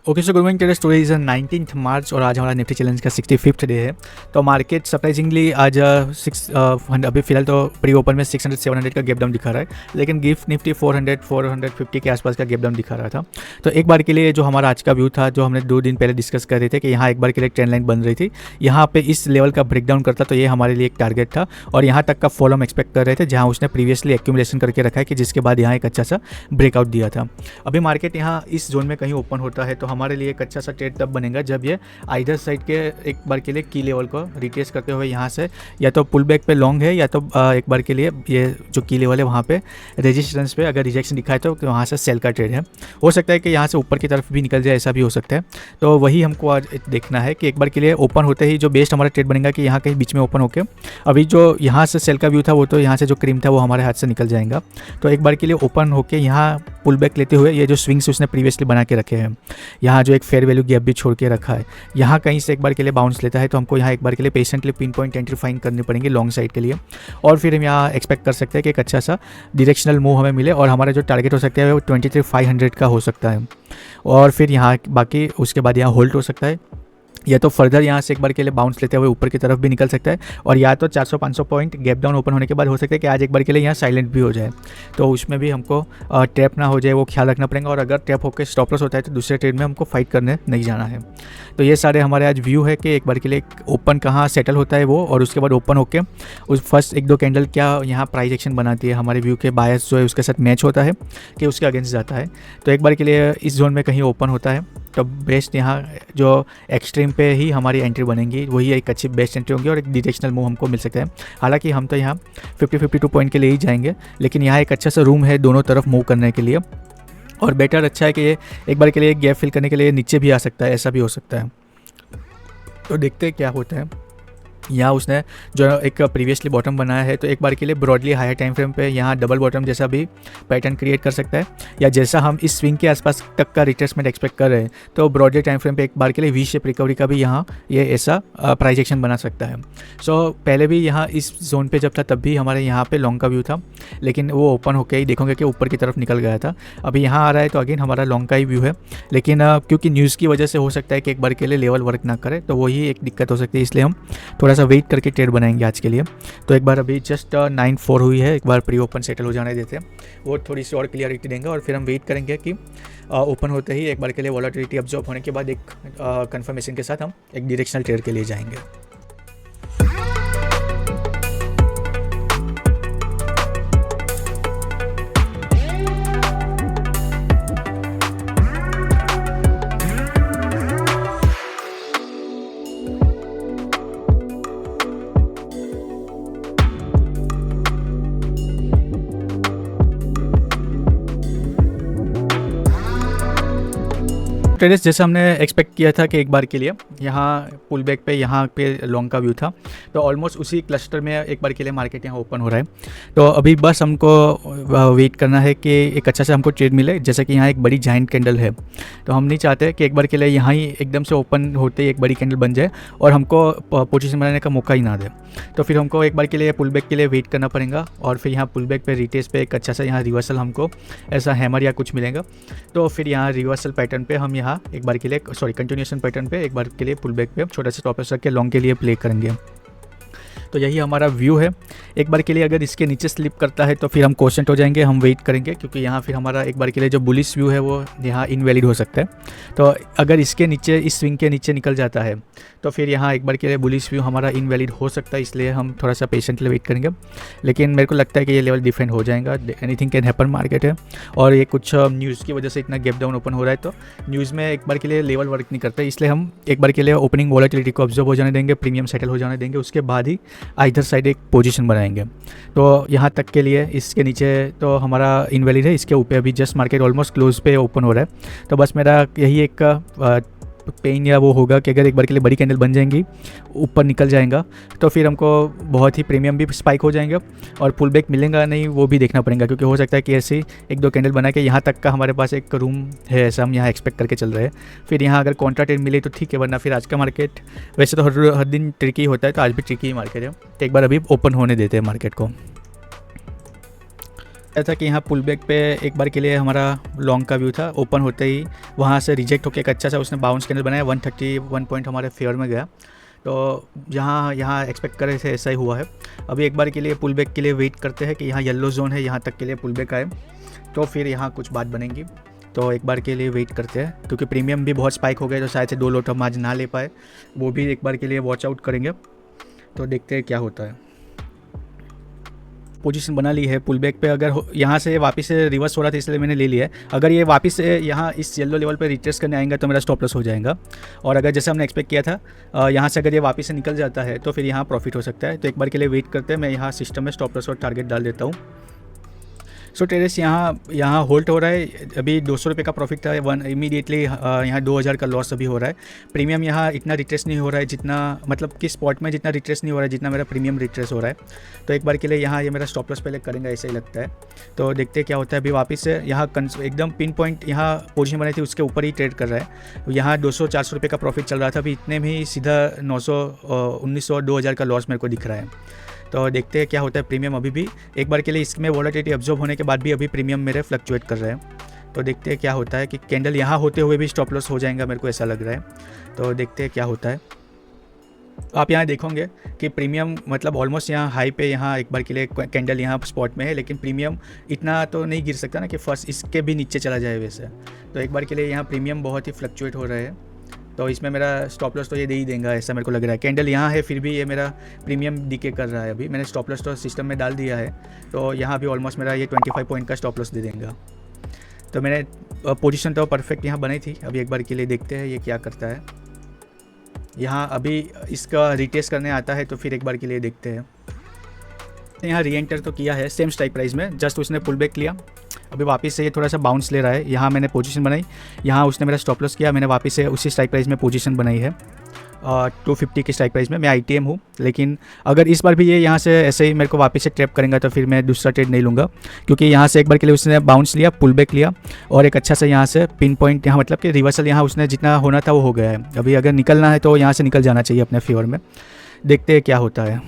Okay so good morning. Today story is 19 मार्च और आज हमारा निफ्टी चैलेंज का 65th डे है। तो मार्केट सरप्राइजिंगली आज अभी फिलहाल तो प्री ओपन में 600-700 का गैप डाउन दिखा रहा है, लेकिन गिफ्ट निफ्टी 400-450 के आसपास का गैप डाउन दिखा रहा था। तो एक बार के लिए जो हमारा आज का व्यू था, जो हमने 2 दिन पहले डिस्कस कर रहे थे कि यहाँ एक बार के लिए ट्रेंड लाइन बन रही थी, यहाँ पे इस लेवल का ब्रेकडाउन करता तो ये हमारे लिए एक टारगेट था और यहाँ तक का फॉल हम एक्सपेक्ट कर रहे थे, जहाँ उसने प्रीवियसली एक्यूमुलेशन करके रखा है कि जिसके बाद यहाँ एक अच्छा सा ब्रेकआउट दिया था। अभी मार्केट यहाँ इस जोन में कहीं ओपन होता है तो हमारे लिए एक अच्छा सा ट्रेड तब बनेगा जब ये आइदर साइड के एक बार के लिए की लेवल को रिटेस्ट करते हुए यहाँ से या तो पुल बैक पे लॉन्ग है या तो एक बार के लिए ये जो की लेवल है वहाँ पे रेजिस्टेंस पे अगर रिजेक्शन दिखाए तो वहाँ से सेल का ट्रेड है। हो सकता है कि यहाँ से ऊपर की तरफ भी निकल जाए, ऐसा भी हो सकता है। तो वही हमको आज देखना है कि एक बार के लिए ओपन होते ही जो बेस्ट हमारा ट्रेड बनेगा कि यहाँ कहीं बीच में ओपन होकर अभी जो यहाँ से सेल का व्यू था वो तो यहाँ से जो क्रीम था वो हमारे हाथ से निकल जाएगा। तो एक बार के लिए ओपन होकर यहाँ पुल बैक लेते हुए ये जो स्विंग्स उसने प्रीवियसली बना के रखे हैं, यहाँ जो एक फेयर वैल्यू गैप भी छोड़ के रखा है, यहाँ कहीं से एक बार के लिए बाउंस लेता है तो हमको यहाँ एक बार के लिए patiently pin point entry find करनी पड़ेंगी लॉन्ग साइड के लिए। और फिर हम यहाँ एक्सपेक्ट कर सकते हैं कि एक अच्छा सा डायरेक्शनल मूव हमें मिले और हमारा जो टारगेट हो सकता है वो 23,500 का हो सकता है। और फिर यहाँ बाकी उसके बाद यहाँ होल्ड हो सकता है या तो फर्दर यहाँ से एक बार के लिए बाउंस लेते हुए ऊपर की तरफ भी निकल सकता है और या तो 400-500 पॉइंट गैप डाउन ओपन होने के बाद हो सकता है कि आज एक बार के लिए यहाँ साइलेंट भी हो जाए। तो उसमें भी हमको ट्रैप ना हो जाए वो ख्याल रखना पड़ेगा और अगर ट्रैप होकर स्टॉप लॉस होता है तो दूसरे ट्रेड में हमको फाइट करने नहीं जाना है। तो ये सारे हमारे आज व्यू है कि एक बार के लिए ओपन कहाँ सेटल होता है वो और उसके बाद ओपन होकर उस फर्स्ट 1-2 कैंडल क्या यहाँ प्राइस एक्शन बनाती है, हमारे व्यू के बायस जो है उसके साथ मैच होता है कि उसके अगेंस्ट जाता है। तो एक बार के लिए इस जोन में कहीं ओपन होता है तो बेस्ट यहाँ जो एक्सट्रीम पे ही हमारी एंट्री बनेगी वही एक अच्छी बेस्ट एंट्री होगी और एक डायरेक्शनल मूव हमको मिल सकता है। हालांकि हम तो यहाँ 50-52 पॉइंट के लिए ही जाएंगे, लेकिन यहाँ एक अच्छा सा रूम है दोनों तरफ मूव करने के लिए और बेटर अच्छा है कि ये एक बार के लिए गैप फिल करने के लिए नीचे भी आ सकता है, ऐसा भी हो सकता है। तो देखते हैं क्या होता है। यहाँ उसने जो एक प्रीवियसली बॉटम बनाया है तो एक बार के लिए ब्रॉडली हायर टाइम फ्रेम पे यहाँ डबल बॉटम जैसा भी पैटर्न क्रिएट कर सकता है या जैसा हम इस स्विंग के आसपास तक का रिट्रेसमेंट एक्सपेक्ट कर रहे हैं तो ब्रॉडली टाइम फ्रेम पे एक बार के लिए वी शेप रिकवरी का भी यहाँ ये ऐसा प्राइस एक्शन बना सकता है। सो पहले भी यहाँ इस जोन पे जब था तब भी हमारे यहाँ पे लॉन्ग का व्यू था, लेकिन वो ओपन होकर ही देखोगे कि ऊपर की तरफ निकल गया था। अभी यहाँ आ रहा है तो अगेन हमारा लॉन्ग का ही व्यू है, लेकिन क्योंकि न्यूज़ की वजह से हो सकता है कि एक बार के लिए लेवल वर्क ना करे तो वही एक दिक्कत हो सकती है, इसलिए हम थोड़ा सा वेट करके ट्रेड बनाएंगे आज के लिए। तो एक बार अभी जस्ट 9-4 हुई है, एक बार प्री ओपन सेटल हो जाने देते हैं, वो थोड़ी सी और क्लियरिटी देंगे और फिर हम वेट करेंगे कि ओपन होते ही एक बार के लिए वॉलेटिलिटी अब्जॉर्ब होने के बाद एक कंफर्मेशन के साथ हम एक डायरेक्शनल ट्रेड के लिए जाएंगे। ट्रेडर्स जैसे हमने एक्सपेक्ट किया था कि एक बार के लिए यहाँ पुल बैक पे यहाँ पे लॉन्ग का व्यू था तो ऑलमोस्ट उसी क्लस्टर में एक बार के लिए मार्केट यहाँ ओपन हो रहा है। तो अभी बस हमको वेट करना है कि एक अच्छा से हमको ट्रेड मिले, जैसे कि यहाँ एक बड़ी जाइंट कैंडल है तो हम नहीं चाहते कि एक बार के लिए यहाँ ही एकदम से ओपन होते ही एक बड़ी कैंडल बन जाए और हमको पोजीशन बनाने का मौका ही ना दे। तो फिर हमको एक बार के लिए पुल बैक के लिए वेट करना पड़ेगा और फिर यहाँ पुल बैक पे रिटेस्ट पे एक अच्छा सा यहाँ रिवर्सल हमको ऐसा हैमर या कुछ मिलेगा तो फिर यहाँ रिवर्सल पैटर्न पे हम यहाँ एक बार के लिए कंटिन्यूएशन पैटर्न पे एक बार के लिए पुल बैक पे छोटा सा स्टॉप लॉस रख के लॉन्ग के लिए प्ले करेंगे। तो यही हमारा व्यू है। एक बार के लिए अगर इसके नीचे स्लिप करता है तो फिर हम क्वेश्चन हो जाएंगे, हम वेट करेंगे क्योंकि यहाँ फिर हमारा एक बार के लिए जो बुलिश व्यू है वो यहाँ इनवैलिड हो सकता है। तो अगर इसके नीचे इस स्विंग के नीचे निकल जाता है तो फिर यहाँ एक बार के लिए बुलिश व्यू हमारा इनवैलिड हो सकता है, इसलिए हम थोड़ा सा पेशेंटली वेट करेंगे। लेकिन मेरे को लगता है कि ये लेवल डिफरेंट हो जाएगा, एनीथिंग कैन हैपन मार्केट है और ये कुछ न्यूज़ की वजह से इतना गैप डाउन ओपन हो रहा है तो न्यूज़ में एक बार के लिए लेवल वर्क नहीं करता है, इसलिए हम एक बार के लिए ओपनिंग वॉलेटिलिटी को ऑब्जर्व हो जाने देंगे, प्रीमियम सेटल हो जाने देंगे, उसके बाद ही इधर साइड एक पोजीशन बनाएंगे। तो यहाँ तक के लिए इसके नीचे तो हमारा इनवैलिड है, इसके ऊपर अभी जस्ट मार्केट ऑलमोस्ट क्लोज पे ओपन हो रहा है। तो बस मेरा यही एक पेन या वो होगा कि अगर एक बार के लिए बड़ी कैंडल बन जाएंगी ऊपर निकल जाएगा तो फिर हमको बहुत ही प्रीमियम भी स्पाइक हो जाएंगे और पुल बैक मिलेगा नहीं वो भी देखना पड़ेगा, क्योंकि हो सकता है कि ऐसे 1-2 कैंडल बना के यहाँ तक का हमारे पास एक रूम है, ऐसा हम यहाँ एक्सपेक्ट करके चल रहे हैं। फिर यहाँ अगर कॉन्ट्रा ट्रेड मिले तो ठीक है, वरना फिर आज का मार्केट वैसे तो हर दिन ट्रिकी होता है तो आज भी ट्रिकी ही मार्केट है। तो एक बार अभी ओपन होने देते हैं मार्केट को। था कि यहाँ पुल बैक पे एक बार के लिए हमारा लॉन्ग का व्यू था, ओपन होते ही वहाँ से रिजेक्ट होकर एक अच्छा सा उसने बाउंस कैंडल बनाया, 131 पॉइंट हमारे फेयर में गया। तो यहाँ एक्सपेक्ट कर रहे थे ऐसा ही हुआ है। अभी एक बार के लिए पुल बैक के लिए वेट करते हैं कि यहाँ येलो जोन है, यहाँ तक के लिए पुल बैक आए तो फिर यहाँ कुछ बात बनेगी। तो एक बार के लिए वेट करते हैं, क्योंकि प्रीमियम भी बहुत स्पाइक हो गए तो शायद से 2 लॉट हम आज ना ले पाए, वो भी एक बार के लिए वॉच आउट करेंगे। तो देखते हैं क्या होता है। पोजीशन बना ली है पुल बैक पे, अगर यहाँ से वापस से रिवर्स हो रहा था इसलिए मैंने ले लिया है। अगर ये वापस से यहाँ इस येलो लेवल पे रिट्रेस करने आएंगे तो मेरा स्टॉप लॉस हो जाएगा। और अगर जैसे हमने एक्सपेक्ट किया था यहाँ से अगर ये वापस से निकल जाता है तो फिर यहाँ प्रॉफिट हो सकता है। तो एक बार के लिए वेट करते हैं, मैं यहाँ सिस्टम में स्टॉप लॉस और टारगेट डाल देता हूँ। सो ट्रेडर्स यहाँ होल्ड हो रहा है। अभी 200 रुपये का प्रॉफिट था, इमीडिएटली यहाँ 2000 का लॉस अभी हो रहा है। प्रीमियम यहाँ इतना रिट्रेस नहीं हो रहा है जितना, मतलब कि स्पॉट में जितना रिट्रेस नहीं हो रहा है जितना मेरा प्रीमियम रिट्रेस हो रहा है। तो एक बार के लिए यहाँ ये मेरा स्टॉप लॉस पहले करेंगे, ऐसा ही लगता है। तो देखते हैं क्या होता है। अभी वापस से यहाँ एकदम पिन पॉइंट यहाँ पोजीशन बनाई थी उसके ऊपर ही ट्रेड कर रहा है। यहाँ 200-400 रुपये का प्रॉफिट चल रहा था, अभी इतने में ही सीधा 900, 1900, 2000 का लॉस मेरे को दिख रहा है। तो देखते हैं क्या होता है। प्रीमियम अभी भी एक बार के लिए इसमें वॉलेटिलिटी अब्जॉर्ब होने के बाद भी अभी प्रीमियम मेरे फ्लक्चुएट कर रहे हैं। तो देखते हैं क्या होता है कि कैंडल यहाँ होते हुए भी स्टॉप लॉस हो जाएगा, मेरे को ऐसा लग रहा है। तो देखते हैं क्या होता है। आप यहाँ देखोगे कि प्रीमियम मतलब ऑलमोस्ट यहाँ हाई पे यहाँ एक बार के लिए कैंडल यहाँ स्पॉट में है, लेकिन प्रीमियम इतना तो नहीं गिर सकता ना कि फर्स्ट इसके भी नीचे चला जाए वैसे। तो एक बार के लिए यहाँ प्रीमियम बहुत ही फ्लक्चुएट हो रहा है। तो इसमें मेरा स्टॉप लॉस तो ये दे ही देगा ऐसा मेरे को लग रहा है। कैंडल यहाँ है फिर भी ये मेरा प्रीमियम डीके कर रहा है। अभी मैंने स्टॉप लॉस तो सिस्टम में डाल दिया है, तो यहाँ भी ऑलमोस्ट मेरा ये 25 पॉइंट का स्टॉप लॉस दे देगा। तो मैंने पोजीशन तो परफेक्ट यहाँ बनाई थी। अभी एक बार के लिए देखते हैं ये क्या करता है। यहाँ अभी इसका रिटेस्ट करने आता है तो फिर एक बार के लिए देखते हैं। यहाँ री एंटर तो किया है सेम स्ट्राइक प्राइस में, जस्ट उसने पुल बैक लिया। अभी वापस से ये थोड़ा सा बाउंस ले रहा है। यहाँ मैंने पोजीशन बनाई, यहाँ उसने मेरा स्टॉप लॉस किया, मैंने वापस से उसी स्ट्राइक प्राइस में पोजीशन बनाई है 250 की स्ट्राइक प्राइस में। मैं ITM हूँ, लेकिन अगर इस बार भी ये यहाँ से ऐसे ही मेरे को वापस से ट्रैप करेंगे तो फिर मैं दूसरा ट्रेड नहीं लूँगा, क्योंकि यहाँ से एक बार के लिए उसने बाउंस लिया, पुल बैक लिया और एक अच्छा सा यहाँ से पिन पॉइंट यहाँ मतलब कि रिवर्सल यहाँ उसने जितना होना था वो हो गया है। अभी अगर निकलना है तो यहाँ से निकल जाना चाहिए अपने फेवर में। देखते हैं क्या होता है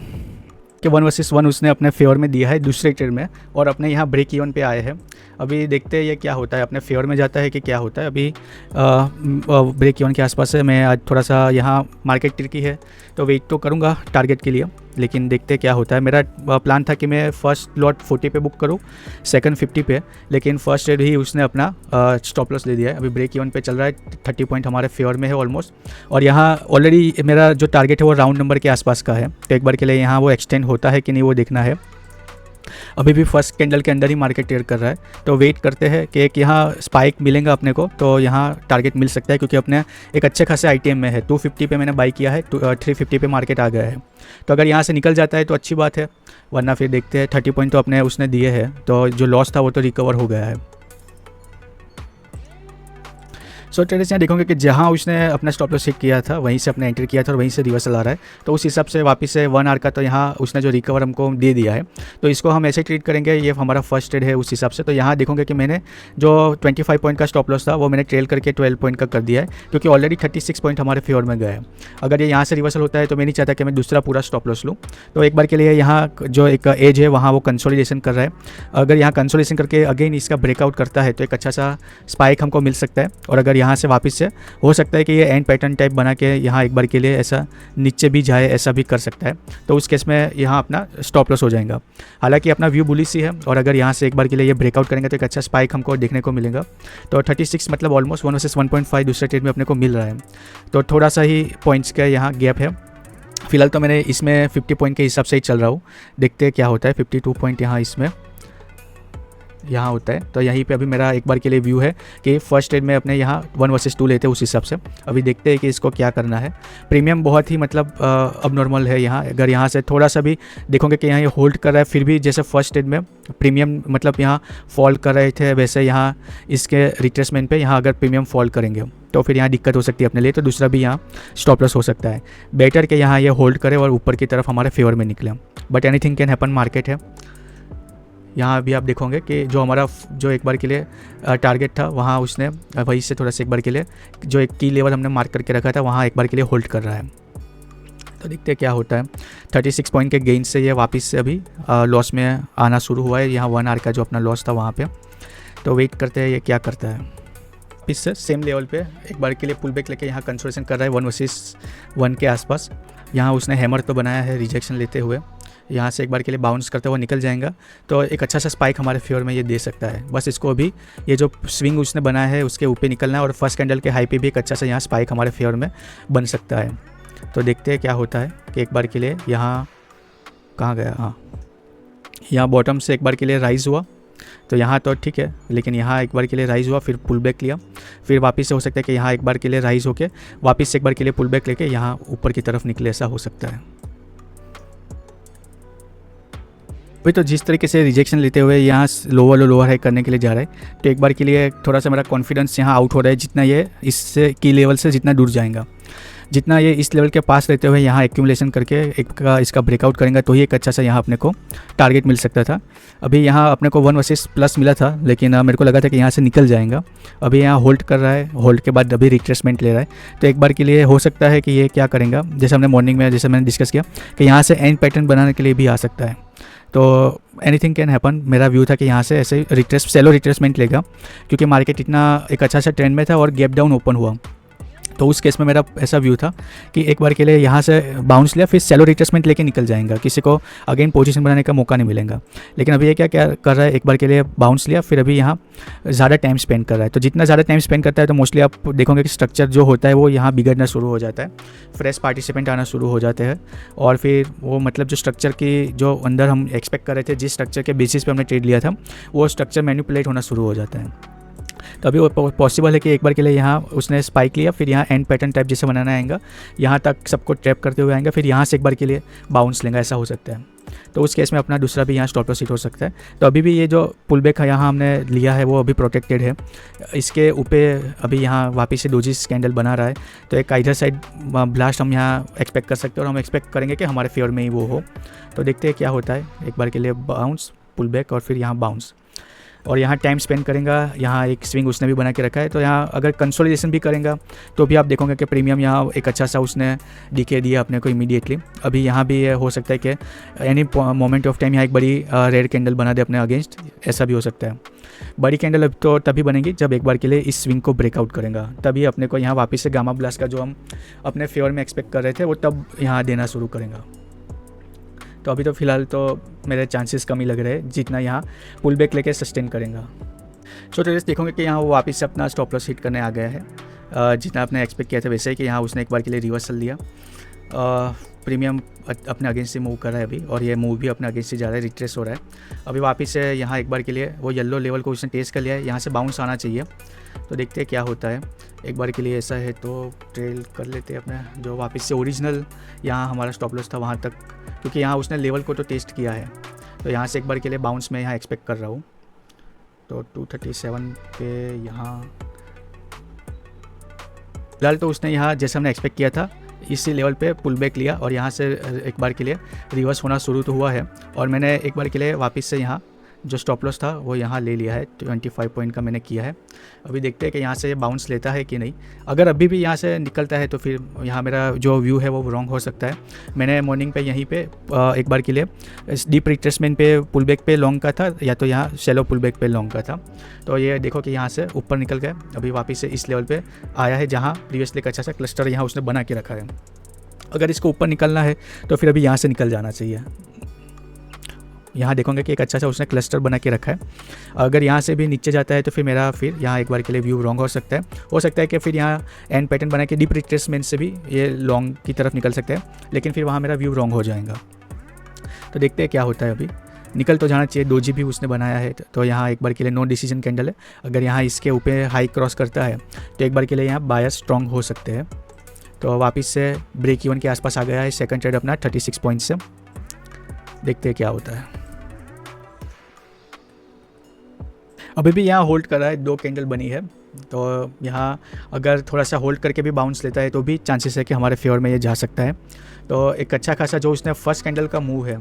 कि 1 वर्सेस 1 उसने अपने फेवर में दिया है दूसरे ट्रेड में और अपने यहाँ ब्रेक इवन पे आए हैं। अभी देखते हैं ये क्या होता है, अपने फेवर में जाता है कि क्या होता है। अभी ब्रेक इवन के आसपास है। मैं आज थोड़ा सा यहाँ मार्केट ट्रिकी है तो वेट तो करूँगा टारगेट के लिए, लेकिन देखते क्या होता है। मेरा प्लान था कि मैं फर्स्ट लॉट 40 पे बुक करूँ, सेकंड 50 पे, लेकिन फर्स्ट ट्रेड ही उसने अपना स्टॉप लॉस ले दिया है। अभी ब्रेक इवन पे चल रहा है, 30 पॉइंट हमारे फेवर में है ऑलमोस्ट। और यहाँ ऑलरेडी मेरा जो टारगेट है वो राउंड नंबर के आसपास का है, तो एक बार के लिए यहाँ वो एक्सटेंड होता है कि नहीं वो देखना है। अभी भी फर्स्ट कैंडल के अंदर ही मार्केट ट्रेड कर रहा है, तो वेट करते हैं कि एक यहाँ स्पाइक मिलेगा अपने को, तो यहाँ टारगेट मिल सकता है, क्योंकि अपने एक अच्छे खासे ITM में है। 250 पे मैंने बाई किया है, 350 पे मार्केट आ गया है। तो अगर यहाँ से निकल जाता है तो अच्छी बात है, वरना फिर देखते हैं। 30 पॉइंट तो अपने उसने दिए हैं, तो जो लॉस था वो तो रिकवर हो गया है। सो ट्रेडर्स यहाँ देखोगे कि जहाँ उसने अपना स्टॉप लॉस हिट किया था वहीं से अपने एंट्री किया था और वहीं से रिवर्सल आ रहा है, तो उस हिसाब से वापस से 1 आवर का तो यहाँ उसने जो रिकवर हमको दे दिया है, तो इसको हम ऐसे ट्रीट करेंगे। ये हमारा फर्स्ट ट्रेड है उस हिसाब से। तो यहाँ देखोगे कि मैंने जो 25 पॉइंट का स्टॉप लॉस था वो मैंने ट्रेल करके 12 पॉइंट का कर दिया है, क्योंकि ऑलरेडी 36 पॉइंट हमारे फेवर में गए हैं। अगर ये यहाँ से रिवर्सल होता है तो मैं नहीं चाहता कि मैं दूसरा पूरा स्टॉप लॉस लूँ। तो एक बार के लिए यहाँ जो एक एज है वहाँ वो कंसोलिडेशन कर रहा है। अगर यहाँ कंसोलिडेशन करके अगेन इसका ब्रेकआउट करता है तो एक अच्छा सा स्पाइक हमको मिल सकता है। और अगर यहाँ से वापस से हो सकता है कि ये एंड पैटर्न टाइप बना के यहाँ एक बार के लिए ऐसा नीचे भी जाए, ऐसा भी कर सकता है। तो उस केस में यहाँ अपना स्टॉप लॉस हो जाएगा। हालांकि अपना व्यू बुलिश ही है, और अगर यहाँ से एक बार के लिए ये ब्रेकआउट करेंगे तो एक अच्छा स्पाइक हमको देखने को मिलेगा। तो 36 मतलब ऑलमोस्ट 1 वर्सेस 1.5 दूसरे ट्रेड में अपने को मिल रहा है, तो थोड़ा सा ही पॉइंट्स का यहाँ गैप है। फिलहाल तो मैंने इसमें 50 पॉइंट के हिसाब से ही चल रहा हूँ, देखते हैं क्या होता है। 52 पॉइंट यहाँ होता है, तो यहीं पे अभी मेरा एक बार के लिए व्यू है कि फर्स्ट ट्रेड में अपने यहाँ 1 वर्सेस 2 लेते हैं उस हिसाब से। अभी देखते हैं कि इसको क्या करना है। प्रीमियम बहुत ही मतलब अब नॉर्मल है यहाँ। अगर यहाँ से थोड़ा सा भी देखोगे कि यहाँ ये होल्ड कर रहा है, फिर भी जैसे फर्स्ट ट्रेड में प्रीमियम मतलब यहाँ फॉल कर रहे थे, वैसे यहाँ इसके रिट्रेसमेंट पे यहाँ अगर प्रीमियम फॉल करेंगे तो फिर यहाँ दिक्कत हो सकती है अपने लिए। तो दूसरा भी यहाँ स्टॉप लॉस हो सकता है। बेटर के यहाँ ये होल्ड करे और ऊपर की तरफ हमारे फेवर में निकले, but anything can happen, market है। यहाँ भी आप देखोगे कि जो हमारा जो एक बार के लिए टारगेट था वहाँ उसने वहीं से थोड़ा सा एक बार के लिए जो एक की लेवल हमने मार्क करके रखा था वहाँ एक बार के लिए होल्ड कर रहा है। तो देखते हैं क्या होता है। 36 पॉइंट के गेन से ये वापस से अभी लॉस में आना शुरू हुआ है। यहाँ 1 आवर का जो अपना लॉस था वहाँ पे। तो वेट करते हैं ये क्या करता है। वापस से सेम लेवल पे एक बार के लिए पुल बैक लेके यहाँ कंसोलेशन कर रहा है 1 वर्सेस 1 के आसपास। यहाँ उसने हैमर तो बनाया है रिजेक्शन लेते हुए, यहाँ से एक बार के लिए बाउंस करते हुए निकल जाएगा। तो एक अच्छा सा स्पाइक हमारे फेवर में ये दे सकता है। बस इसको अभी ये जो स्विंग उसने बनाया है उसके ऊपर निकलना है और फर्स्ट कैंडल के हाई पे भी एक अच्छा सा यहाँ स्पाइक हमारे फेवर में बन सकता है। तो देखते हैं क्या होता है कि एक बार के लिए यहाँ कहाँ गया, हाँ यहाँ बॉटम से एक बार के लिए राइज़ हुआ। तो यहाँ तो ठीक है, लेकिन यहाँ एक बार के लिए राइज़ हुआ, फिर पुल बैक लिया, फिर वापस से हो सकता है कि यहाँ एक बार के लिए राइज़ होके वापस से एक बार के लिए पुल बैक लेके यहाँ ऊपर की तरफ निकले, ऐसा हो सकता है। वही तो जिस तरीके से रिजेक्शन लेते हुए यहाँ लोअर हाई करने के लिए जा रहा है, तो एक बार के लिए थोड़ा सा मेरा कॉन्फिडेंस यहाँ आउट हो रहा है। जितना ये इससे की लेवल से जितना दूर जाएगा, जितना ये इस लेवल के पास रहते हुए यहाँ एक्यूमुलेशन करके इसका ब्रेकआउट करेंगे तो ही एक अच्छा सा यहाँ अपने को टारगेट मिल सकता था। अभी यहाँ अपने को 1 वर्सेस प्लस मिला था, लेकिन मेरे को लगा था कि यहाँ से निकल जाएगा। अभी यहाँ होल्ड कर रहा है, होल्ड के बाद अभी रिट्रेसमेंट ले रहा है। तो एक बार के लिए हो सकता है कि ये क्या करेगा, जैसे हमने मॉर्निंग में जैसे मैंने डिस्कस किया कि यहाँ से एंड पैटर्न बनाने के लिए भी आ सकता है। तो एनीथिंग कैन हैपन। मेरा व्यू था कि यहाँ से ऐसे सेलो रिट्रेसमेंट लेगा, क्योंकि मार्केट इतना एक अच्छा सा ट्रेंड में था और गैप डाउन ओपन हुआ। तो उस केस में मेरा ऐसा व्यू था कि एक बार के लिए यहाँ से बाउंस लिया, फिर सेलो रिट्रेसमेंट लेके निकल जाएगा, किसी को अगेन पोजीशन बनाने का मौका नहीं मिलेगा। लेकिन अभी ये क्या कर रहा है, एक बार के लिए बाउंस लिया, फिर अभी यहाँ ज़्यादा टाइम स्पेंड कर रहा है। तो जितना ज़्यादा टाइम स्पेंड करता है तो मोस्टली आप देखोगे कि स्ट्रक्चर जो होता है वो यहाँ बिगड़ना शुरू हो जाता है, फ्रेश पार्टिसिपेंट आना शुरू हो जाते हैं, और फिर वो मतलब जो स्ट्रक्चर की जो अंदर हम एक्सपेक्ट कर रहे थे, जिस स्ट्रक्चर के बेसिस पे हमने ट्रेड लिया था, वो स्ट्रक्चर मैनिपुलेट होना शुरू हो जाता है। तो अभी वो पॉसिबल है कि एक बार के लिए यहाँ उसने स्पाइक लिया, फिर यहाँ एंड पैटर्न टाइप जैसे बनाना आएगा, यहाँ तक सबको ट्रैप करते हुए आएंगे, फिर यहाँ से एक बार के लिए बाउंस लेगा, ऐसा हो सकता है। तो उस केस में अपना दूसरा भी यहाँ स्टॉप लॉस हिट हो सकता है। तो अभी भी ये जो पुल बैक यहाँ हमने लिया है वो अभी प्रोटेक्टेड है। इसके ऊपर अभी यहाँ वापस से डोजी कैंडल बना रहा है, तो एक इधर साइड ब्लास्ट हम यहाँ एक्सपेक्ट कर सकते हैं, और हम एक्सपेक्ट करेंगे कि हमारे फेवर में ही वो हो। तो देखते हैं क्या होता है। एक बार के लिए बाउंस, पुल बैक और फिर यहाँ बाउंस, और यहाँ टाइम स्पेंड करेगा। यहाँ एक स्विंग उसने भी बना के रखा है, तो यहाँ अगर कंसोलिडेशन भी करेगा तो भी आप देखोगे कि प्रीमियम यहाँ एक अच्छा सा उसने दिखे दिया अपने को इमीडिएटली। अभी यहाँ भी हो सकता है कि एनी मोमेंट ऑफ टाइम यहाँ एक बड़ी रेड कैंडल बना दे अपने अगेंस्ट, ऐसा भी हो सकता है। बड़ी कैंडल अब तो तभी बनेगी जब एक बार के लिए इस स्विंग को ब्रेकआउट करेगा, तभी अपने को यहाँ वापस से गामा ब्लास्ट का जो हम अपने फेवर में एक्सपेक्ट कर रहे थे वो तब यहाँ देना शुरू करेगा। तो अभी तो फिलहाल तो मेरे चांसेस कम ही लग रहे हैं, जितना यहाँ पुल बैक लेके सस्टेन करेगा। सो ट्रेडर्स देखोगे कि यहाँ वो वापस से अपना स्टॉप लॉस हिट करने आ गया है, जितना आपने एक्सपेक्ट किया था वैसे ही, कि यहाँ उसने एक बार के लिए रिवर्सल लिया। प्रीमियम अपने अगेंस्ट से मूव कर रहा है अभी, और ये मूव भी अपने अगेंस्ट से जा रहा है, रिट्रेस हो रहा है। अभी वापस से यहाँ एक बार के लिए वो येलो लेवल को उसने टेस्ट कर लिया है, यहाँ से बाउंस आना चाहिए। तो देखते हैं क्या होता है। एक बार के लिए ऐसा है तो ट्रेल कर लेते हैं अपने जो वापस से ओरिजिनल यहाँ हमारा स्टॉप लॉस था वहाँ तक, क्योंकि यहाँ उसने लेवल को तो टेस्ट किया है। तो यहाँ से एक बार के लिए बाउंस मैं यहाँ एक्सपेक्ट कर रहा हूँ। तो 237 पे यहाँ फिलहाल तो उसने यहाँ जैसे हमने एक्सपेक्ट किया था इसी लेवल पे पुल बैक लिया, और यहाँ से एक बार के लिए रिवर्स होना शुरू तो हुआ है, और मैंने एक बार के लिए वापस से यहाँ जो स्टॉप लॉस था वो यहाँ ले लिया है। 25 पॉइंट का मैंने किया है। अभी देखते हैं कि यहाँ से बाउंस लेता है कि नहीं। अगर अभी भी यहाँ से निकलता है तो फिर यहाँ मेरा जो व्यू है वो रॉन्ग हो सकता है। मैंने मॉर्निंग पे यहीं पे एक बार के लिए डीप रिट्रेसमेंट पे पुल बैक पे लॉन्ग का था, या तो यहाँ शेलो पुल बैक पे लॉन्ग का था। तो ये देखो कि यहाँ से ऊपर निकल गया, अभी वापस से इस लेवल पर आया है जहाँ प्रीवियसली अच्छा सा क्लस्टर यहाँ उसने बना के रखा है। अगर इसको ऊपर निकलना है तो फिर अभी यहाँ से निकल जाना चाहिए। यहाँ देखोगे कि एक अच्छा सा उसने क्लस्टर बना के रखा है। अगर यहाँ से भी नीचे जाता है तो फिर मेरा फिर यहाँ एक बार के लिए व्यू रॉन्ग हो सकता है। हो सकता है कि फिर यहाँ एंड पैटर्न बना के डीप रिट्रेसमेंट से भी ये लॉन्ग की तरफ निकल सकता है, लेकिन फिर वहाँ मेरा व्यू रॉन्ग हो जाएगा। तो देखते हैं क्या होता है। अभी निकल तो जाना चाहिए, डोजी भी उसने बनाया है, तो यहाँ एक बार के लिए नो डिसीजन कैंडल है। अगर यहाँ इसके ऊपर हाई क्रॉस करता है तो एक बार के लिए यहाँ बायस स्ट्रॉन्ग हो सकते हैं। तो वापस से ब्रेक इवन के आसपास आ गया है सेकंड ट्रेड अपना 36 पॉइंट से। देखते हैं क्या होता है। अभी भी यहाँ होल्ड कर रहा है, 2 कैंडल बनी है, तो यहाँ अगर थोड़ा सा होल्ड करके भी बाउंस लेता है तो भी चांसेस है कि हमारे फेवर में ये जा सकता है। तो एक अच्छा खासा जो उसने फर्स्ट कैंडल का मूव है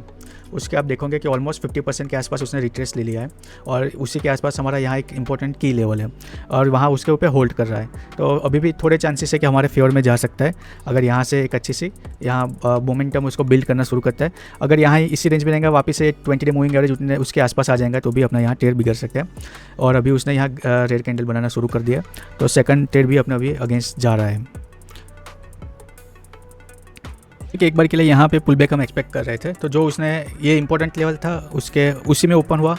उसके आप देखोगे कि ऑलमोस्ट 50% के आसपास उसने रिट्रेस ले लिया है और उसी के आसपास हमारा यहाँ एक इंपॉर्टेंट की लेवल है और वहाँ उसके ऊपर होल्ड कर रहा है। तो अभी भी थोड़े चांसेस है कि हमारे फेवर में जा सकता है अगर यहाँ से एक अच्छी सी यहाँ मोमेंटम उसको बिल्ड करना शुरू करता है। अगर यहाँ इसी रेंज में रहेगा वापस से 20 डे मूविंग एवरेज उतने उसके आसपास आ जाएगा तो भी अपना यहाँ ट्रेड बिगड़ सकता है। और अभी उसने यहाँ रेड कैंडल बनाना शुरू कर दिया तो सेकंड ट्रेड भी अपना अभी अगेंस्ट जा रहा है। ठीक है, एक बार के लिए यहाँ पे पुल बैक हम एक्सपेक्ट कर रहे थे तो जो उसने ये इंपॉर्टेंट लेवल था उसके उसी में ओपन हुआ,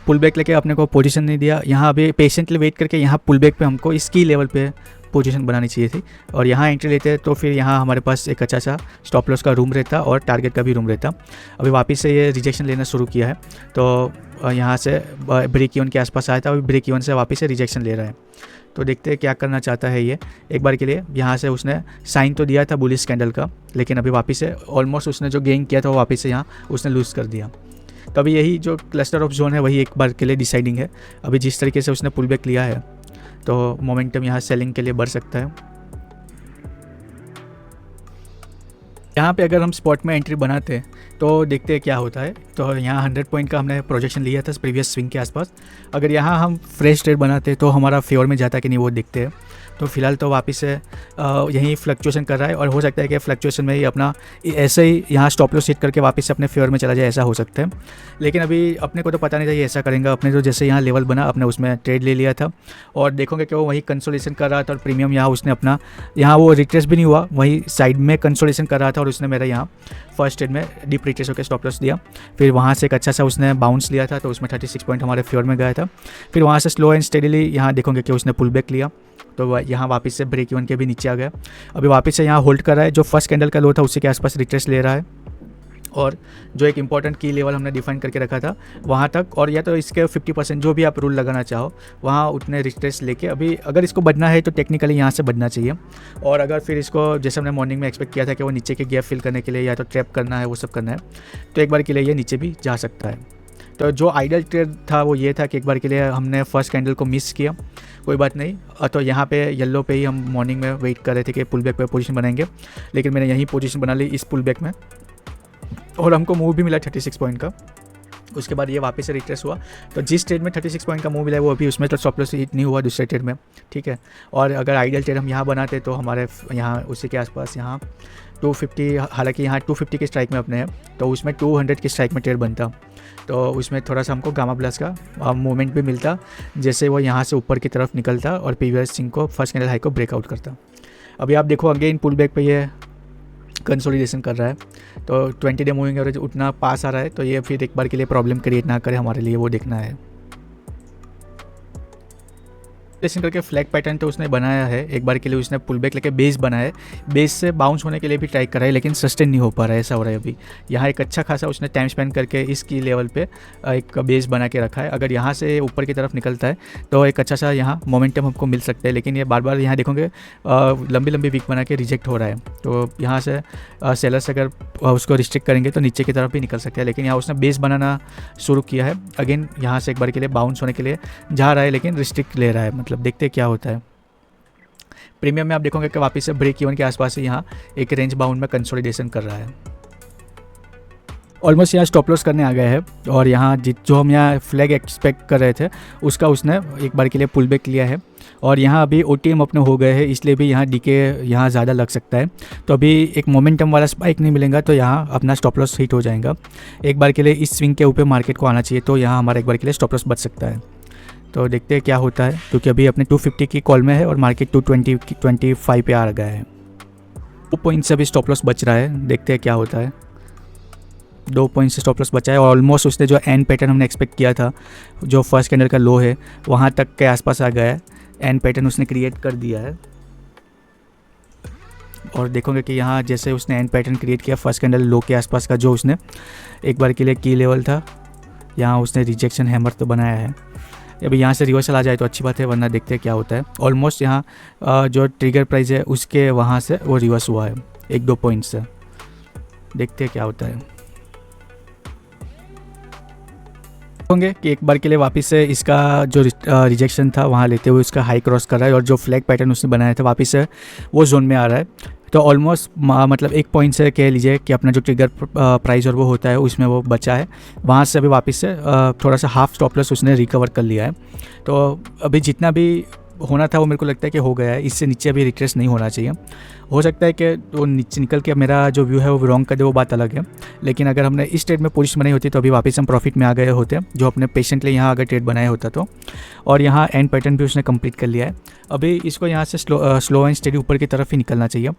पुल बैक लेके अपने को पोजीशन नहीं दिया। यहाँ अभी पेशेंटली वेट करके यहाँ पुल बैक पे हमको इस की लेवल पे पोजीशन बनानी चाहिए थी और यहाँ एंट्री लेते तो फिर यहाँ हमारे पास एक अच्छा सा स्टॉप लॉस का रूम रहता और टारगेट का भी रूम रहता। अभी वापस से ये रिजेक्शन लेना शुरू किया है तो यहाँ से ब्रेक इवन के आसपास आया था, अभी ब्रेक इवन से वापस से रिजेक्शन ले रहा है। तो देखते हैं क्या करना चाहता है ये। एक बार के लिए यहाँ से उसने साइन तो दिया था बुलिश कैंडल का, लेकिन अभी वापस से ऑलमोस्ट उसने जो गेन किया था वो वापस से यहाँ उसने लूज़ कर दिया। तो अभी यही जो क्लस्टर ऑफ जोन है वही एक बार के लिए डिसाइडिंग है। अभी जिस तरीके से उसने पुल बैक लिया है तो मोमेंटम यहाँ सेलिंग के लिए बढ़ सकता है। यहाँ पे अगर हम स्पॉट में एंट्री बनाते हैं तो देखते हैं क्या होता है। तो यहाँ 100 पॉइंट का हमने प्रोजेक्शन लिया था प्रीवियस स्विंग के आसपास। अगर यहाँ हम फ्रेश ट्रेड बनाते तो हमारा फेवर में जाता कि नहीं वो देखते हैं। तो फिलहाल तो वापस से यहीं फ्लक्चुएशन कर रहा है और हो सकता है कि फ्लक्चुएशन में ही अपना ऐसे ही यहाँ स्टॉप लॉस हिट करके वापस से अपने फेवर में चला जाए, ऐसा हो सकता है। लेकिन अभी अपने को तो पता नहीं था ये ऐसा करेंगे। अपने तो जैसे यहाँ लेवल बना अपने उसमें ट्रेड ले लिया था और देखोगे कि वो वही कंसोलेशन कर रहा था और प्रीमियम यहाँ उसने अपना यहाँ वो रिट्रेस भी नहीं हुआ, वही साइड में कंसोलेशन कर रहा था और उसने मेरा यहाँ फर्स्ट ट्रेड में डीप रिट्रेस होकर स्टॉप लॉस दिया। फिर वहाँ से एक अच्छा सा उसने बाउंस लिया था तो उसमें 36 पॉइंट हमारे फेवर में गया था। फिर वहाँ से स्लो एंड स्टेडीली यहाँ देखोगे कि उसने पुल बैक लिया तो यहाँ वापस से ब्रेक इवन के भी नीचे आ गया। अभी वापस से यहाँ होल्ड कर रहा है, जो फर्स्ट कैंडल का लो था उसी के आसपास रिट्रेस ले रहा है और जो एक इंपॉर्टेंट की लेवल हमने डिफाइन करके रखा था वहाँ तक और या तो इसके 50% जो भी आप रूल लगाना चाहो वहाँ उतने रिट्रेस लेके अभी अगर इसको बढ़ना है तो टेक्निकली यहाँ से बढ़ना चाहिए। और अगर फिर इसको जैसे हमने मॉर्निंग में एक्सपेक्ट किया था कि वो नीचे के गैप फिल करने के लिए या तो ट्रैप करना है वो सब करना है तो एक बार के लिए ये नीचे भी जा सकता है। तो जो आइडल ट्रेड था वो ये था कि एक बार के लिए हमने फर्स्ट कैंडल को मिस किया, कोई बात नहीं। तो यहाँ पे येलो पे ही हम मॉर्निंग में वेट कर रहे थे कि पुल बैक पे पोजीशन बनाएंगे, लेकिन मैंने यहीं पोजीशन बना ली इस पुल बैक में और हमको मूव भी मिला 36 पॉइंट का। उसके बाद ये वापस से रिट्रेस हुआ तो जिस ट्रेड में 36 पॉइंट का मूव मिला है वो अभी उसमें तो स्टॉप लॉस हिट नहीं हुआ दूसरे ट्रेड में, ठीक है। और अगर आइडल ट्रेड हम यहाँ बनाते तो हमारे यहाँ उसी के आसपास यहाँ 250, हालांकि यहाँ 250 के स्ट्राइक में अपने हैं तो उसमें 200 के स्ट्राइक में ट्रेड बनता तो उसमें थोड़ा सा हमको गामा प्लस का मूवमेंट भी मिलता जैसे वो यहाँ से ऊपर की तरफ निकलता और पीवीएस सिंह को फर्स्ट कैंडल हाई को ब्रेकआउट करता। अभी आप देखो अगेन पुल बैक पे ये कंसोलिडेशन कर रहा है तो 20 डे मूविंग एवरेज उतना पास आ रहा है तो ये फिर एक बार के लिए प्रॉब्लम क्रिएट ना करे हमारे लिए, वो देखना है। लेसन करके फ्लैग पैटर्न तो उसने बनाया है, एक बार के लिए उसने पुल बैक लेके बेस बनाया है, बेस से बाउंस होने के लिए भी ट्राई कर रहा है लेकिन सस्टेन नहीं हो पा रहा है, ऐसा हो रहा है। अभी यहाँ एक अच्छा खासा उसने टाइम स्पेंड करके इसकी लेवल पे एक बेस बना के रखा है। अगर यहाँ से ऊपर की तरफ निकलता है तो एक अच्छा सा यहाँ मोमेंटम हमको मिल सकता है, लेकिन ये बार बार यहाँ देखोगे लंबी लंबी वीक बना के रिजेक्ट हो रहा है। तो यहाँ से सेलर्स अगर उसको रिस्ट्रिक्ट करेंगे तो नीचे की तरफ भी निकल सकते हैं, लेकिन यहाँ उसने बेस बनाना शुरू किया है। अगेन यहाँ से एक बार के लिए बाउंस होने के लिए जा रहा है लेकिन रिस्ट्रिक्ट ले रहा है, मतलब देखते क्या होता है। प्रीमियम में आप देखोगे कि वापस से ब्रेक इवन के आसपास ही यहाँ एक रेंज बाउंड में कंसोलिडेशन कर रहा है, ऑलमोस्ट यहाँ स्टॉप लॉस करने आ गया है और यहाँ जो हम यहाँ फ्लैग एक्सपेक्ट कर रहे थे उसका उसने एक बार के लिए पुल बैक लिया है और यहाँ अभी ओटीएम अपने हो गए हैं इसलिए भी यहाँ डीके यहाँ ज़्यादा लग सकता है। तो अभी एक मोमेंटम वाला स्पाइक नहीं मिलेगा तो यहाँ अपना स्टॉप लॉस हिट हो जाएगा। एक बार के लिए इस स्विंग के ऊपर मार्केट को आना चाहिए तो यहाँ हमारा एक बार के लिए स्टॉप लॉस बच सकता है। तो देखते हैं क्या होता है, क्योंकि अभी अपने 250 की कॉल में है और मार्केट 225 पे आ गया है। 2 पॉइंट से अभी स्टॉप लॉस बच रहा है, देखते हैं क्या होता है। 2 पॉइंट से स्टॉप लॉस बचा है और ऑलमोस्ट उसने जो एंड पैटर्न हमने एक्सपेक्ट किया था जो फर्स्ट कैंडल का लो है वहाँ तक के आसपास आ गया है, एंड पैटर्न उसने क्रिएट कर दिया है। और देखोगे कि यहाँ जैसे उसने एंड पैटर्न क्रिएट किया फर्स्ट कैंडल लो के आसपास का जो उसने एक बार के लिए की लेवल था, यहाँ उसने रिजेक्शन हैमर तो बनाया है। अभी यहाँ से रिवर्सल आ जाए तो अच्छी बात है, वरना देखते हैं क्या होता है। ऑलमोस्ट यहाँ जो ट्रिगर प्राइस है उसके वहाँ से वो रिवर्स हुआ है 1-2 पॉइंट से, देखते हैं क्या होता है। होंगे कि एक बार के लिए वापस से इसका जो रिजेक्शन था वहाँ लेते हुए उसका हाई क्रॉस कर रहा है और जो फ्लैग पैटर्न उसने बनाया था वापस से वो जोन में आ रहा है। तो ऑलमोस्ट मतलब एक पॉइंट से कह लीजिए कि अपना जो ट्रिगर प्राइस और वो होता है उसमें वो बचा है, वहाँ से अभी वापस से थोड़ा सा हाफ स्टॉप लॉस उसने रिकवर कर लिया है। तो अभी जितना भी होना था वो मेरे को लगता है कि हो गया है, इससे नीचे अभी रिट्रेस नहीं होना चाहिए। हो सकता है कि वो नीचे निकल के मेरा जो व्यू है वो रॉन्ग कर दे, वो बात अलग है, लेकिन अगर हमने इस ट्रेड में पोजीशन बनाई होती तो अभी वापस हम प्रॉफिट में आ गए होते, जो अपने पेशेंटली यहाँ अगर ट्रेड बनाया होता तो। और यहाँ एंड पैटर्न भी उसने कंप्लीट कर लिया है। अभी इसको यहाँ से स्लो एंड स्टेडी ऊपर की तरफ ही निकलना चाहिए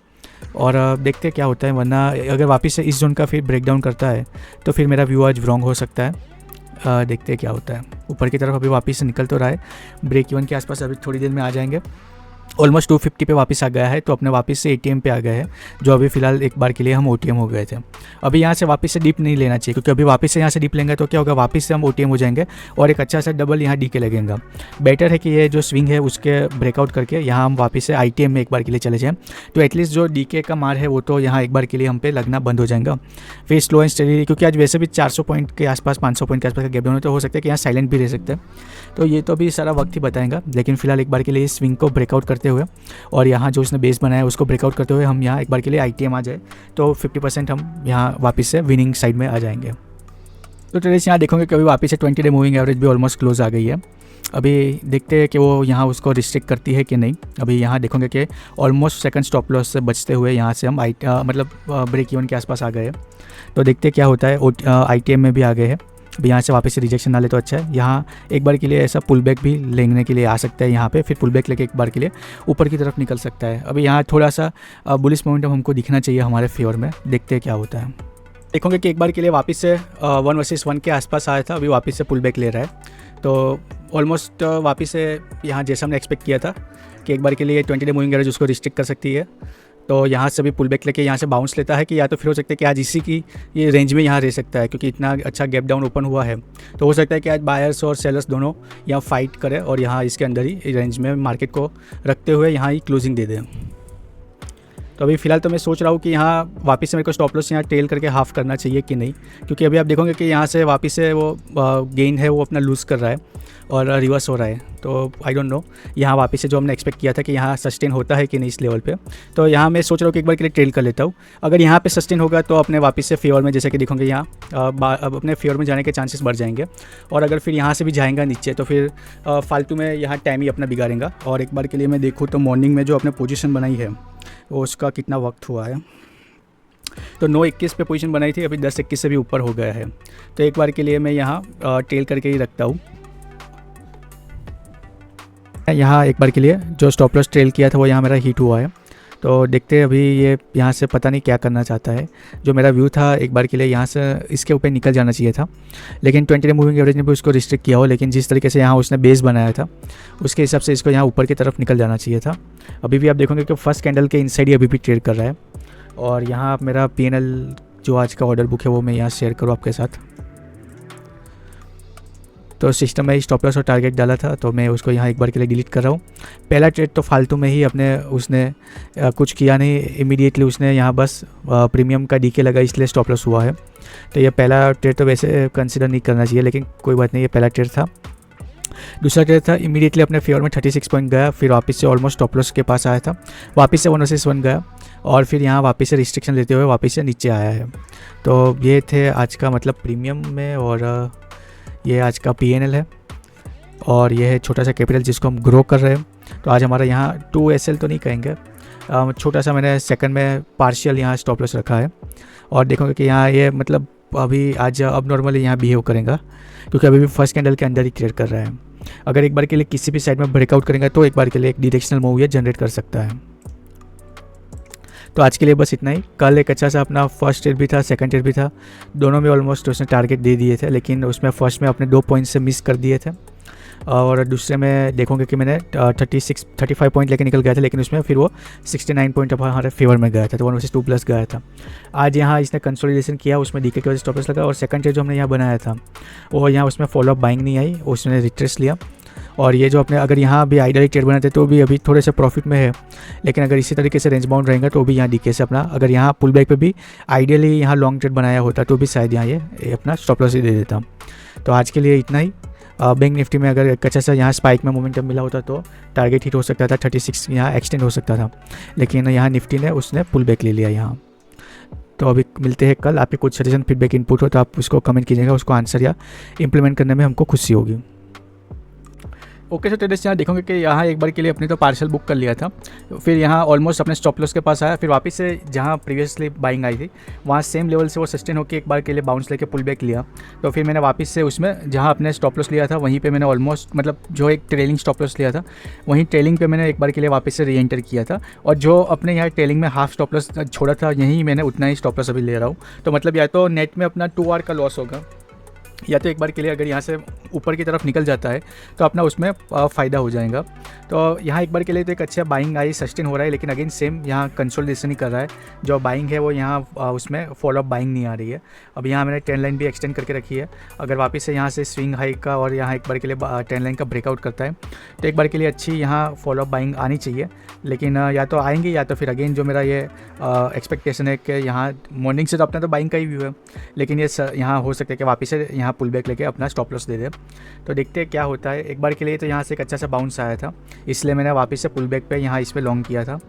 और देखते हैं क्या होता है, वरना अगर वापस से इस जोन का फिर ब्रेकडाउन करता है तो फिर मेरा व्यू आज रॉन्ग हो सकता है। देखते हैं क्या होता है। ऊपर की तरफ अभी वापस से निकल तो रहा है, ब्रेक इवन के आसपास अभी थोड़ी देर में आ जाएंगे। ऑलमोस्ट 250 पे वापस आ गया है, तो अपने वापस से एटीएम पे आ गए हैं, जो अभी फिलहाल एक बार के लिए हम ओटीएम हो गए थे। अभी यहाँ से वापस से डिप नहीं लेना चाहिए, क्योंकि अभी वापस से यहाँ से डिप लेंगे तो क्या होगा, वापस से हम ओटीएम हो जाएंगे और एक अच्छा सा डबल यहाँ डी के लगेगा। बेटर है कि ये जो स्विंग है उसके ब्रेकआउट करके यहाँ हम वापस से आईटीएम में एक बार के लिए चले जाएँ, तो एटलीस्ट जो डी के का मार है वो तो यहाँ एक बार के लिए हम पे लगना बंद हो जाएगा। फिर स्लो एंड स्टडी, क्योंकि आज वैसे भी 400 पॉइंट के आसपास 500 पॉइंट के आसपास का गैप डाउन है, तो हो सकता है कि यहाँ साइलेंट भी रह सकते हैं। तो ये तो अभी सारा वक्त ही बताएगा, लेकिन फिलहाल एक बार के लिए इस स्विंग को ब्रेकआउट करते हुए और यहाँ जो उसने बेस बनाया है उसको ब्रेकआउट करते हुए हम यहाँ एक बार के लिए आईटीएम आ जाए तो 50% हम यहाँ वापस से विनिंग साइड में आ जाएंगे। तो ट्रेडर्स यहाँ देखोगे कि अभी वापस से 20 डे मूविंग एवरेज भी ऑलमोस्ट क्लोज आ गई है। अभी देखते हैं कि वो यहाँ उसको रिस्ट्रिक्ट करती है कि नहीं। अभी यहाँ देखोगे कि ऑलमोस्ट सेकंड स्टॉप लॉस से बचते हुए यहाँ से हम मतलब ब्रेक इवन के आसपास आ गए हैं। तो देखते हैं क्या होता है। आईटीएम में भी आ गए हैं। अब यहाँ से वापस से रिजेक्शन ना ले तो अच्छा है। यहाँ एक बार के लिए ऐसा पुल बैक भी लेने के लिए आ सकता है, यहाँ पे फिर पुल बैक लेके एक बार के लिए ऊपर की तरफ निकल सकता है। अभी यहाँ थोड़ा सा बुलिश मोमेंटम हमको दिखना चाहिए हमारे फेवर में। देखते हैं क्या होता है। देखोगे कि एक बार के लिए वापस से 1 वर्सेस 1 के आसपास आया था, अभी वापस से पुल बैक ले रहा है। तो ऑलमोस्ट वापस से यहाँ जैसा हमने एक्सपेक्ट किया था कि एक बार के लिए 20 डे मूविंग एवरेज उसको रिस्ट्रिक्ट कर सकती है, तो यहाँ से भी पुल बैक लेके यहाँ से बाउंस लेता है कि या तो फिर हो सकता है कि आज इसी की ये रेंज में यहाँ रह सकता है, क्योंकि इतना अच्छा गैप डाउन ओपन हुआ है। तो हो सकता है कि आज बायर्स और सेलर्स दोनों यहाँ फाइट करें और यहाँ इसके अंदर ही रेंज में मार्केट को रखते हुए यहाँ ही क्लोजिंग दे दें। तो अभी फ़िलहाल तो मैं सोच रहा हूँ कि यहाँ वापस से मेरे को स्टॉप लॉस यहाँ टेल करके हाफ करना चाहिए कि नहीं, क्योंकि अभी आप देखोगे कि यहाँ से वापस से वो गेन है वो अपना लूज़ कर रहा है और रिवर्स हो रहा है। तो आई डोंट नो यहाँ वापस से जो हमने एक्सपेक्ट किया था कि यहाँ सस्टेन होता है कि नहीं इस लेवल पे। तो यहाँ मैं सोच रहा हूँ कि एक बार के लिए ट्रेल कर लेता हूँ। अगर यहाँ पे सस्टेन होगा तो अपने वापस से फेवर में, जैसे कि देखोगे यहाँ अब अपने फेवर में जाने के चांसेस बढ़ जाएंगे। और अगर फिर यहाँ से भी जाएगा नीचे तो फिर फालतू में यहाँ टाइम ही अपना बिगाड़ेगा। और एक बार के लिए मैं देखूँ तो मॉर्निंग में जो अपने पोजीशन बनाई है वो उसका कितना वक्त हुआ है, तो 9:21 पे पोजीशन बनाई थी, अभी 10:21 से भी ऊपर हो गया है। तो एक बार के लिए मैं यहाँ टेल करके ही रखता हूँ। यहाँ एक बार के लिए जो स्टॉप लॉस ट्रेल किया था वो यहाँ मेरा हिट हुआ है। तो देखते हैं अभी ये यहाँ से पता नहीं क्या करना चाहता है। जो मेरा व्यू था एक बार के लिए यहाँ से इसके ऊपर निकल जाना चाहिए था, लेकिन 20 डे मूविंग एवरेज ने भी उसको रिस्ट्रिक्ट किया हो। लेकिन जिस तरीके से यहाँ उसने बेस बनाया था उसके हिसाब से इसको यहाँ ऊपर की तरफ निकल जाना चाहिए था। अभी भी आप देखोगे कि फर्स्ट कैंडल के इनसाइड ही अभी भी ट्रेड कर रहा है। और यहाँ मेरा PNL जो आज का ऑर्डर बुक है वो मैं यहाँ शेयर करूँ आपके साथ। तो सिस्टम में स्टॉप लॉस और टारगेट डाला था, तो मैं उसको यहाँ एक बार के लिए डिलीट कर रहा हूँ। पहला ट्रेड तो फालतू में ही अपने उसने कुछ किया नहीं, इमीडिएटली उसने यहाँ बस प्रीमियम का डीके लगा, इसलिए स्टॉप लॉस हुआ है। तो ये पहला ट्रेड तो वैसे कंसिडर नहीं करना चाहिए, लेकिन कोई बात नहीं, ये पहला ट्रेड था। दूसरा ट्रेड था इमीडिएटली अपने फेवर में 36 पॉइंट गया, फिर वापस से ऑलमोस्ट स्टॉप लॉस के पास आया था, वापस से 1 वर्सेस 1 गया और फिर यहाँ वापस से रिस्ट्रिक्शन लेते हुए वापस से नीचे आया है। तो ये थे आज का मतलब प्रीमियम में, और ये आज का PNL है, और ये है छोटा सा कैपिटल जिसको हम ग्रो कर रहे हैं। तो आज हमारा यहाँ 2SL तो नहीं कहेंगे, छोटा सा मैंने सेकंड में पार्शियल यहाँ स्टॉप लॉस रखा है। और देखोगे कि यहाँ ये मतलब अभी आज अब नॉर्मली यहाँ बिहेव करेगा, क्योंकि अभी भी फर्स्ट कैंडल के अंदर ही ट्रेड कर रहा है। अगर एक बार के लिए किसी भी साइड में ब्रेकआउट करेंगे तो एक बार के लिए एक डायरेक्शनल मूव ये जनरेट कर सकता है। तो आज के लिए बस इतना ही। कल एक अच्छा सा अपना फर्स्ट ट्रेड भी था, सेकंड ट्रेड भी था, दोनों में ऑलमोस्ट उसने टारगेट दे दिए थे, लेकिन उसमें फर्स्ट में अपने 2 पॉइंट से मिस कर दिए थे। और दूसरे में देखोगे कि मैंने 35 पॉइंट लेके निकल गया था, लेकिन उसमें फिर वो 69 पॉइंट हमारे फेवर में गया था, तो 1 वर्सेस 2 प्लस गया था। आज यहाँ इसने कंसोलिडेशन किया, उसमें डीके की वजह से स्टॉप लॉस लगा। और सेकंड ट्रेड जो हमने यहाँ बनाया था वो यहाँ उसमें फॉलोअप बाइंग नहीं आई, उसने रिट्रेस लिया और ये जो अपने अगर यहाँ भी आइडियली ट्रेड बनाते तो भी अभी थोड़े से प्रॉफिट में है, लेकिन अगर इसी तरीके से रेंज बाउंड रहेगा तो भी यहाँ डीके से अपना, अगर यहाँ पुल बैक पे भी आइडियली यहाँ लॉन्ग ट्रेड बनाया होता तो भी शायद यहाँ ये अपना स्टॉप लॉस ही दे देता। तो आज के लिए इतना ही। बैंक निफ्टी में अगर एक अच्छा सा यहाँ स्पाइक में मोमेंटम मिला होता तो टारगेट हिट हो सकता था, 36 यहाँ एक्सटेंड हो सकता था, लेकिन यहाँ निफ्टी ने उसने पुल बैक ले लिया यहाँ। तो अभी मिलते हैं कल। आपके कुछ सजेशन फीडबैक इनपुट हो तो आप उसको कमेंट कीजिएगा, उसको आंसर या इम्प्लीमेंट करने में हमको खुशी होगी। ओके सो ट्रेडर्स, यहाँ देखोगे कि यहाँ एक बार के लिए अपने तो पार्सल बुक कर लिया था, फिर यहाँ ऑलमोस्ट अपने स्टॉप लॉस के पास आया, फिर वापस से जहाँ प्रीवियसली बाइंग आई थी वहाँ सेम लेवल से वो सस्टेन होकर एक बार के लिए बाउंस लेके पुल बैक लिया। तो फिर मैंने वापस से उसमें जहाँ अपने स्टॉप लॉस लिया था वहीं पे मैंने ऑलमोस्ट मतलब जो एक ट्रेलिंग स्टॉप लॉस लिया था वहीं ट्रेलिंग पे मैंने एक बार के लिए वापस से री एंटर किया था, और जो अपने यहाँ ट्रेलिंग में हाफ स्टॉप लॉस छोड़ा था यहीं मैंने उतना ही स्टॉप लॉस अभी ले रहा हूँ। तो मतलब या तो नेट में अपना 2 आवर का लॉस होगा, या तो एक बार के लिए अगर यहाँ से ऊपर की तरफ निकल जाता है तो अपना उसमें फ़ायदा हो जाएगा। तो यहाँ एक बार के लिए तो एक अच्छा बाइंग आई, सस्टेन हो रहा है, लेकिन अगेन सेम यहाँ कंसोलिडेशन ही कर रहा है। जो बाइंग है वो यहाँ उसमें फॉलोअप बाइंग नहीं आ रही है। अब यहाँ मैंने ट्रेंड लाइन भी एक्सटेंड करके रखी है, अगर वापस से यहाँ से स्विंग हाई का और यहाँ एक बार के लिए ट्रेंड लाइन का ब्रेकआउट करता है तो एक बार के लिए अच्छी यहाँ फॉलोअप बाइंग आनी चाहिए, लेकिन या तो आएंगे या तो फिर अगेन जो मेरा ये एक्सपेक्टेशन है कि यहाँ मॉर्निंग से तो अपना तो बाइंग का ही व्यू है, लेकिन ये यहाँ हो सकता है कि वापस से यहाँ पुल बैक लेके अपना स्टॉप लॉस दे दे। तो देखते हैं क्या होता है। एक बार के लिए तो यहाँ से एक अच्छा सा बाउंस आया था, इसलिए मैंने वापस से पुल बैक पे यहाँ इस पर लॉन्ग किया था।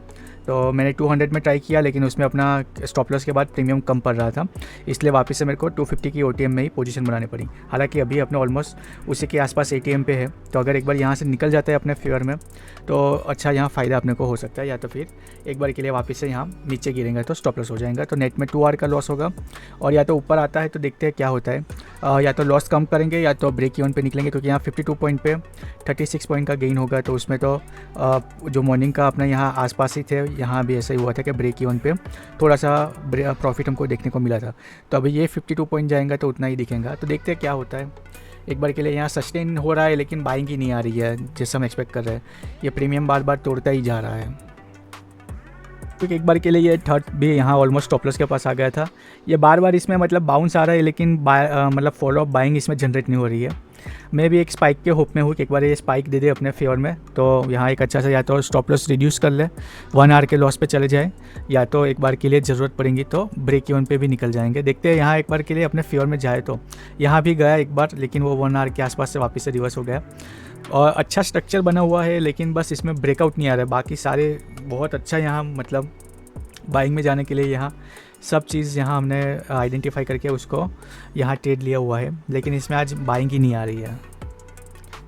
तो मैंने 200 में ट्राई किया, लेकिन उसमें अपना स्टॉप लॉस के बाद प्रीमियम कम पड़ रहा था, इसलिए वापस से मेरे को 250 की ओटीएम में ही पोजीशन बनानी पड़ी। हालांकि अभी अपने ऑलमोस्ट उसी के आसपास एटीएम पे है, तो अगर एक बार यहाँ से निकल जाता है अपने फेवर में तो अच्छा यहाँ फ़ायदा अपने को हो सकता है, या तो फिर एक बार के लिए वापस से यहाँ नीचे गिरेंगे तो स्टॉप लॉस हो जाएगा। तो नेट में 2 आवर का लॉस होगा, और या तो ऊपर आता है तो देखते हैं क्या होता है, या तो लॉस कम करेंगे या तो ब्रेक इवन पे निकलेंगे, क्योंकि यहाँ 52 पॉइंट पे 36 पॉइंट का गेन होगा। तो उसमें तो जो मॉर्निंग का अपना यहाँ आसपास ही थे, यहाँ भी ऐसा ही हुआ था कि ब्रेक इवन पे थोड़ा सा प्रॉफिट हमको देखने को मिला था। तो अभी ये 52 पॉइंट जाएगा तो उतना ही दिखेगा। तो देखते हैं क्या होता है। एक बार के लिए यहाँ सस्टेन हो रहा है, लेकिन बाइंग ही नहीं आ रही है जैसा हम एक्सपेक्ट कर रहे हैं। ये प्रीमियम बार बार तोड़ता ही जा रहा है, क्योंकि एक बार के लिए ये थर्ड भी यहाँ ऑलमोस्ट स्टॉप लॉस के पास आ गया था। ये बार बार इसमें मतलब बाउंस आ रहा है, लेकिन मतलब फॉलो अप बाइंग इसमें जनरेट नहीं हो रही है। मैं भी एक स्पाइक के होप में हूँ कि एक बार ये स्पाइक दे दे अपने फेवर में, तो यहाँ एक अच्छा सा या तो स्टॉप लॉस रिड्यूस कर ले, 1 आवर के लॉस पे चले जाए, या तो एक बार के लिए ज़रूरत पड़ेगी तो ब्रेक इवन पे भी निकल जाएंगे। देखते हैं यहाँ एक बार के लिए अपने फेवर में जाए। तो यहाँ भी गया एक बार, लेकिन वो 1 आवर के आसपास से वापस से रिवर्स हो गया, और अच्छा स्ट्रक्चर बना हुआ है, लेकिन बस इसमें ब्रेकआउट नहीं आ रहा है। बाकी सारे बहुत अच्छा यहाँ मतलब बाइंग में जाने के लिए यहाँ सब चीज़ यहाँ हमने आइडेंटिफाई करके उसको यहाँ ट्रेड लिया हुआ है, लेकिन इसमें आज बाइंग ही नहीं आ रही है।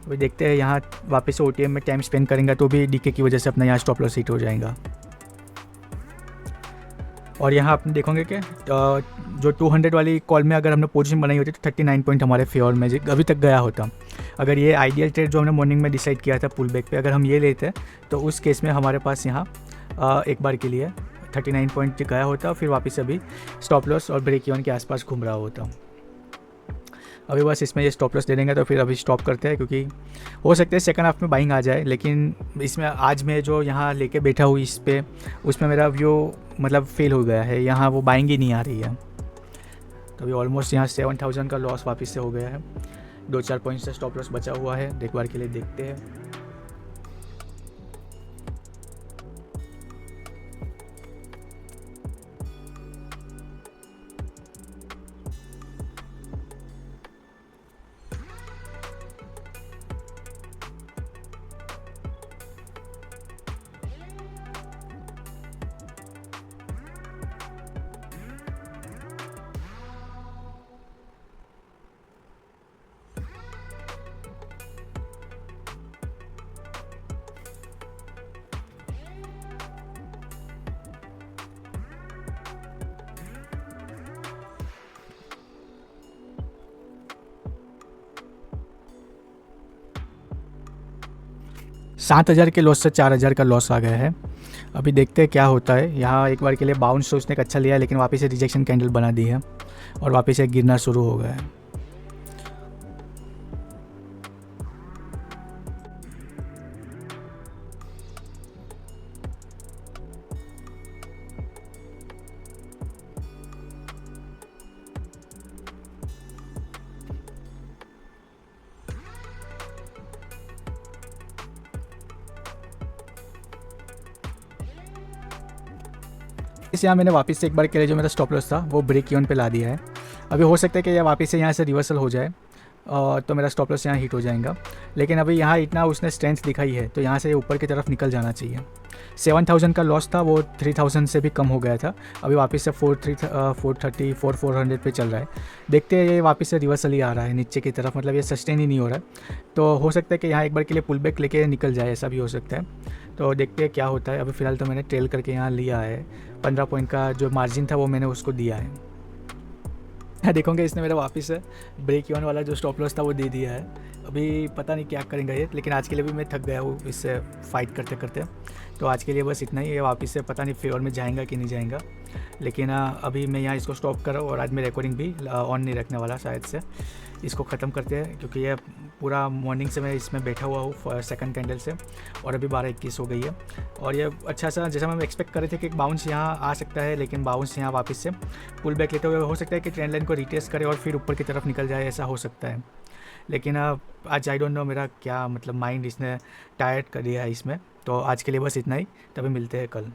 अभी देखते हैं यहाँ वापस से ओटीएम में टाइम स्पेंड करेंगे तो भी डीके की वजह से अपना यहाँ स्टॉप लॉस हिट हो जाएगा। और यहाँ आपने देखोगे कि जो 200 वाली कॉल में अगर हमने पोजीशन बनाई होती तो 39 पॉइंट हमारे फेवर में अभी तक गया होता। अगर ये आइडियल ट्रेड जो हमने मॉर्निंग में डिसाइड किया था पुल बैक पे, अगर हम ये लेते तो उस केस में हमारे पास यहाँ एक बार के लिए 39 पॉइंट गया होता, फिर वापस अभी स्टॉप लॉस और ब्रेक इवन के आसपास घूम रहा होता। अभी बस इसमें ये स्टॉप लॉस दे देंगे तो फिर अभी स्टॉप करते हैं, क्योंकि हो सकता है सेकंड हाफ में बाइंग आ जाए, लेकिन इसमें आज मैं जो यहाँ लेके बैठा हूँ इस पे, उसमें मेरा व्यू मतलब फेल हो गया है, यहाँ वो बाइंग ही नहीं आ रही है। तो अभी ऑलमोस्ट यहाँ 7000 का लॉस वापस से हो गया है, 2-4 पॉइंट से स्टॉप लॉस बचा हुआ है। एक बार के लिए देखते हैं। सात 7,000 के लॉस से 4,000 का लॉस आ गया है। अभी देखते हैं क्या होता है। यहाँ एक बार के लिए बाउंस तो उसने अच्छा लिया, लेकिन वापस से रिजेक्शन कैंडल बना दी है और वापस से गिरना शुरू हो गया है। इस यहाँ मैंने वापस से एक बार के लिए जो मेरा स्टॉप लॉस था वो ब्रेक इवन पे ला दिया है। अभी हो सकता है कि यह वापस से यहाँ से रिवर्सल हो जाए तो मेरा स्टॉप लॉस यहाँ हिट हो जाएगा। लेकिन अभी यहाँ इतना उसने स्ट्रेंथ दिखाई है तो यहाँ से ऊपर की तरफ निकल जाना चाहिए। 7000 का लॉस था वो 3000 से भी कम हो गया था। अभी वापस से 430 400 पे चल रहा है। देखते हैं ये वापस से रिवर्सल ही आ रहा है नीचे की तरफ, मतलब ये सस्टेन ही नहीं हो रहा है। तो हो सकता है कि यहाँ एक बार के लिए पुल बैक लेके निकल जाए, ऐसा भी हो सकता है। तो देखते हैं क्या होता है। अभी फ़िलहाल तो मैंने ट्रेल करके यहाँ लिया है। 15 पॉइंट का जो मार्जिन था वो मैंने उसको दिया है। देखोगे इसने मेरा वापस से ब्रेक इवन वाला जो स्टॉप लॉस था वो दे दिया है। अभी पता नहीं क्या करेंगे ये, लेकिन आज के लिए भी मैं थक गया हूँ इससे फाइट करते करते। तो आज के लिए बस इतना ही है। वापस से पता नहीं फेवर में जाएगा कि नहीं जाएगा, लेकिन अभी मैं यहाँ इसको स्टॉप कर रहा हूँ और आज मैं रिकॉर्डिंग भी ऑन नहीं रखने वाला शायद से। इसको ख़त्म करते हैं क्योंकि ये पूरा मॉर्निंग से मैं इसमें बैठा हुआ हूँ सेकंड कैंडल से, और अभी 12:21 हो गई है। और ये अच्छा सा जैसा हम एक्सपेक्ट कर रहे थे कि एक बाउंस यहाँ आ सकता है, लेकिन बाउंस यहाँ वापस से पुल बैक लेते हुए हो सकता है कि ट्रेंड लाइन को रिटेस्ट करे और फिर ऊपर की तरफ निकल जाए, ऐसा हो सकता है। लेकिन आज आई डोंट नो मेरा क्या मतलब माइंड इसने टायर्ड कर दिया है इसमें। तो आज के लिए बस इतना ही, तभी मिलते हैं कल।